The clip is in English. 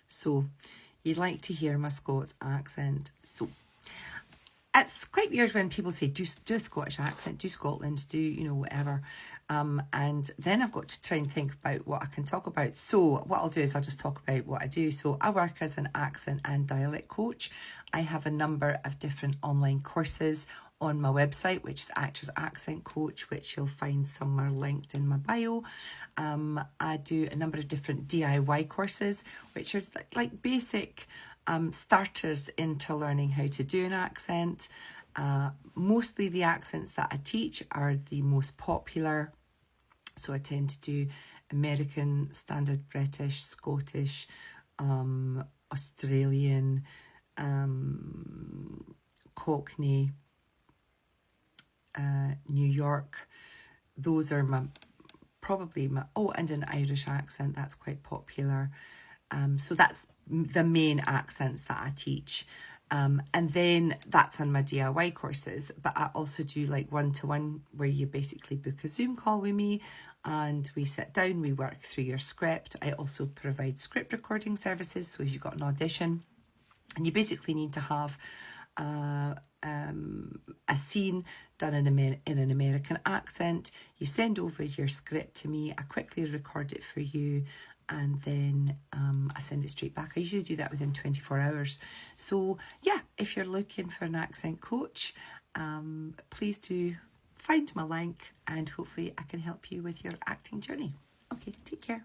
So you'd like to hear my Scots accent. So it's quite weird when people say, do a Scottish accent, do Scotland, do, you know, whatever. And then I've got to try and think about what I can talk about. So what I'll do is I'll just talk about what I do. So I work as an accent and dialect coach. I have a number of different online courses on my website, which is Actors Accent Coach, which you'll find somewhere linked in my bio. I do a number of different DIY courses, which are like basic starters into learning how to do an accent. Mostly the accents that I teach are the most popular. So I tend to do American, Standard British, Scottish, Australian, Cockney, New York. Those are probably my, and an Irish accent, that's quite popular. So that's the main accents that I teach. And then that's on my DIY courses, but I also do like one-to-one where you basically book a Zoom call with me and we sit down, we work through your script. I also provide script recording services. So if you've got an audition and you basically need to have a scene done in an American accent, you send over your script to me, I quickly record it for you, and then I send it straight back. I usually do that within 24 hours. So yeah, if you're looking for an accent coach, please do find my link and hopefully I can help you with your acting journey. Okay, take care.